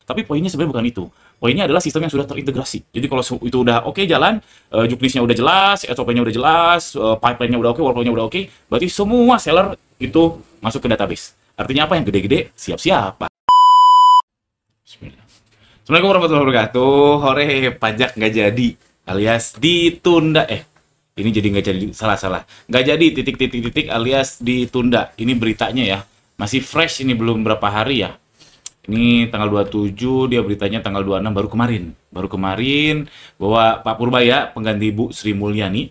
Tapi poinnya sebenarnya bukan itu. Poinnya adalah sistem yang sudah terintegrasi. Jadi kalau itu udah oke jalan, juknisnya udah jelas, SOP-nya udah jelas, pipeline-nya udah oke, workflow-nya udah oke, berarti semua seller itu masuk ke database. Artinya apa? Yang gede-gede siap-siap, Pak. Bismillah. Assalamualaikum warahmatullahi wabarakatuh. Hore, pajak nggak jadi alias ditunda. Ini jadi nggak jadi, salah. Nggak jadi titik alias ditunda. Ini beritanya ya. Masih fresh, ini belum berapa hari ya. Ini tanggal 27, dia beritanya tanggal 26 baru kemarin. Baru kemarin bahwa Pak Purbaya, pengganti Bu Sri Mulyani,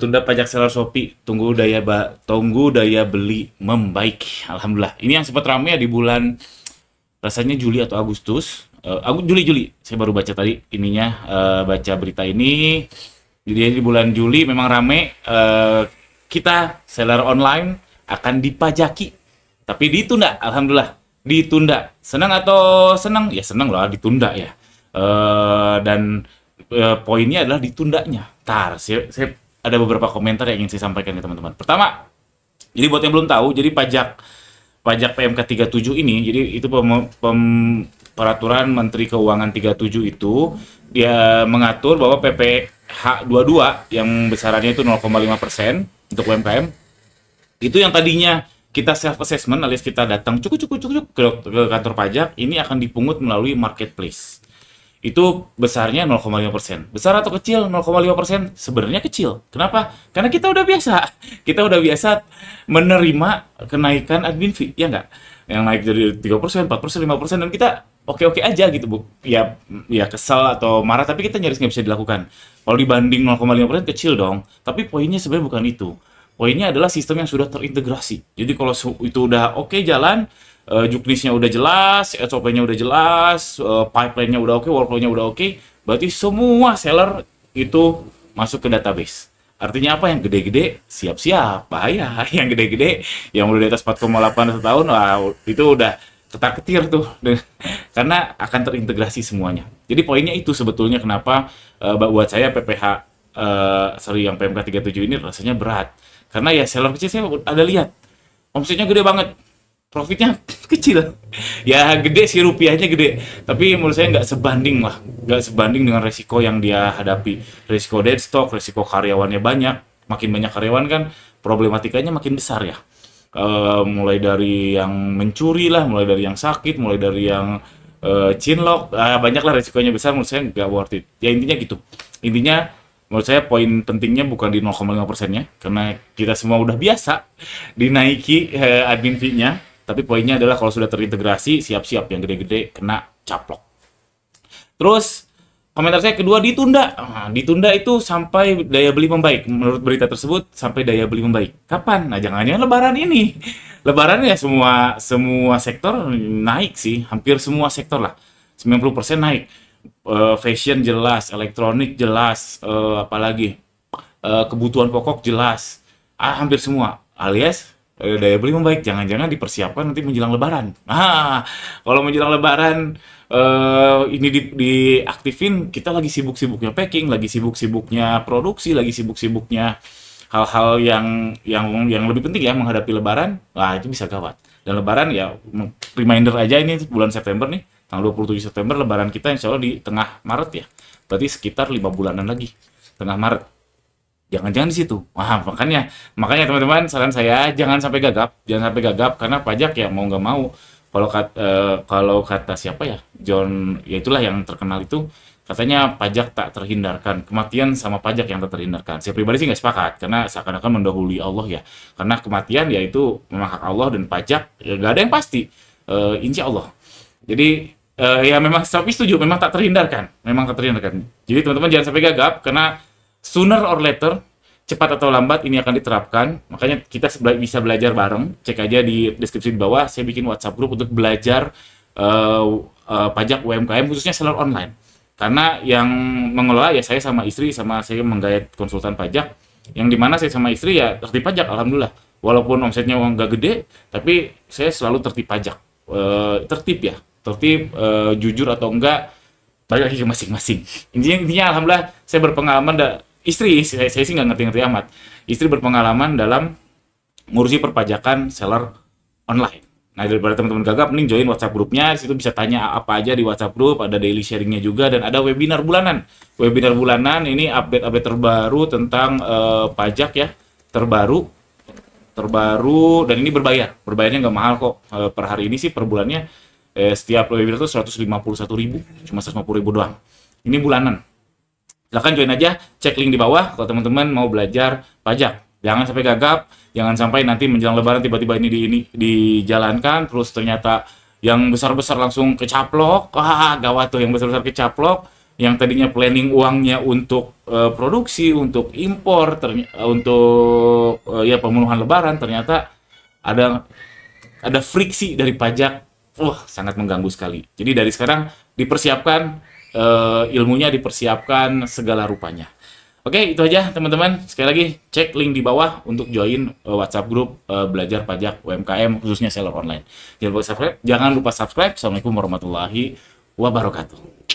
tunda pajak seller Shopee, tunggu daya beli membaik. Alhamdulillah. Ini yang sempat ramai ya di bulan rasanya Juli atau Agustus. Juli. Saya baru baca tadi ininya, baca berita ini. Jadi di bulan Juli memang rame, kita seller online akan dipajaki. Tapi ditunda, alhamdulillah. Ditunda. Senang atau senang? Ya senang lah, ditunda ya. Poinnya adalah ditundanya. Saya ada beberapa komentar yang ingin saya sampaikan ke teman-teman. Pertama, jadi buat yang belum tahu, jadi pajak PMK 37 ini, jadi itu peraturan Menteri Keuangan 37 itu, dia mengatur bahwa PPh 22 yang besarannya itu 0,5% untuk UMKM, itu yang tadinya kita self assessment alias kita datang cukup ke kantor pajak, ini akan dipungut melalui marketplace. Itu besarnya 0,5%. Besar atau kecil? 0,5%. Sebenarnya kecil. Kenapa? Karena kita udah biasa. Kita udah biasa menerima kenaikan admin fee, ya nggak? Yang naik dari 3%, 4%, 5%, dan kita oke-oke aja gitu, Bu. Ya kesal atau marah, tapi kita nyaris nggak bisa dilakukan. Kalau dibanding 0,5% kecil dong. Tapi poinnya sebenarnya bukan itu. Poinnya adalah sistem yang sudah terintegrasi. Jadi kalau itu udah oke jalan, juknisnya udah jelas, SOP-nya udah jelas, pipeline-nya udah oke, workflow-nya udah oke, berarti semua seller itu masuk ke database. Artinya apa? Yang gede-gede siap-siap, bahaya. Yang gede-gede yang udah di atas 4,8 setahun, wah, itu udah ketar-ketir tuh. Karena akan terintegrasi semuanya. Jadi poinnya itu sebetulnya kenapa buat saya PPh yang PMK 37 ini rasanya berat. Karena ya seller kecil saya ada lihat, omsetnya gede banget, profitnya kecil. Ya gede sih, rupiahnya gede, tapi menurut saya nggak sebanding dengan resiko yang dia hadapi. Resiko dead stock, resiko karyawannya banyak, makin banyak karyawan kan problematikanya makin besar ya. Mulai dari yang mencuri lah, mulai dari yang sakit, mulai dari yang chinlock, banyak lah resikonya besar. Menurut saya nggak worth it. Ya intinya gitu. Intinya menurut saya poin pentingnya bukan di 0,5%-nya, karena kita semua udah biasa dinaiki admin fee-nya, tapi poinnya adalah kalau sudah terintegrasi, siap-siap yang gede-gede kena caplok. Terus, komentar saya kedua, ditunda. Ditunda itu sampai daya beli membaik. Menurut berita tersebut, sampai daya beli membaik. Kapan? Nah, jangan-jangan lebaran ini. Lebaran ya semua sektor naik sih, hampir semua sektor lah. 90% naik. Fashion jelas, elektronik jelas, apalagi kebutuhan pokok jelas, hampir semua. Alias daya beli membaik. Jangan-jangan dipersiapkan nanti menjelang Lebaran. Kalau menjelang Lebaran ini diaktifin, kita lagi sibuk-sibuknya packing, lagi sibuk-sibuknya produksi, lagi sibuk-sibuknya hal-hal yang lebih penting ya menghadapi Lebaran. Wah, itu bisa gawat. Dan Lebaran ya reminder aja, ini bulan September nih. Tanggal 27 September lebaran kita insya Allah di tengah Maret ya. Berarti sekitar 5 bulanan lagi. Tengah Maret. Jangan-jangan di situ. Wah, makanya teman-teman, saran saya jangan sampai gagap. Jangan sampai gagap karena pajak ya mau nggak mau. Kalau kata siapa ya? John, ya itulah yang terkenal itu. Katanya pajak tak terhindarkan. Kematian sama pajak yang tak terhindarkan. Saya pribadi sih nggak sepakat. Karena seakan-akan mendahului Allah ya. Karena kematian ya itu memang hak Allah, dan pajak ya nggak ada yang pasti. Insya Allah. Jadi ya memang tapi setuju, memang tak terhindarkan, Jadi teman-teman jangan sampai gagap, karena sooner or later, cepat atau lambat ini akan diterapkan. Makanya kita bisa belajar bareng. Cek aja di deskripsi di bawah, saya bikin WhatsApp group untuk belajar pajak UMKM khususnya seller online. Karena yang mengelola ya saya sama istri, sama saya menggait konsultan pajak, yang dimana saya sama istri ya tertib pajak, alhamdulillah. Walaupun omsetnya nggak gede, tapi saya selalu tertib pajak. Tertib, jujur atau enggak, balik lagi ke masing-masing. Intinya alhamdulillah saya berpengalaman, istri saya sih nggak ngerti-ngerti amat. Istri berpengalaman dalam ngurusi perpajakan seller online. Nah, daripada teman-teman gagap, mending join WhatsApp grupnya. Di situ bisa tanya apa aja di WhatsApp grup, ada daily sharingnya juga, dan ada webinar bulanan. Webinar bulanan ini update-update terbaru tentang pajak ya, terbaru, dan ini berbayarnya nggak mahal kok. Per hari ini sih per bulannya setiap webinar itu 151.000, cuma 150.000 doang. Ini bulanan. Silahkan join aja, cek link di bawah kalau teman-teman mau belajar pajak. Jangan sampai gagap, jangan sampai nanti menjelang lebaran tiba-tiba ini dijalankan, terus ternyata yang besar-besar langsung kecaplok. Wah, gawat tuh yang besar-besar kecaplok. Yang tadinya planning uangnya untuk produksi, untuk impor, untuk ya pemenuhan lebaran, ternyata ada friksi dari pajak. Wah, sangat mengganggu sekali. Jadi dari sekarang dipersiapkan ilmunya, dipersiapkan segala rupanya. Oke, itu aja teman-teman. Sekali lagi, cek link di bawah untuk join WhatsApp grup belajar pajak UMKM, khususnya seller online. Jangan lupa subscribe. Assalamualaikum warahmatullahi wabarakatuh.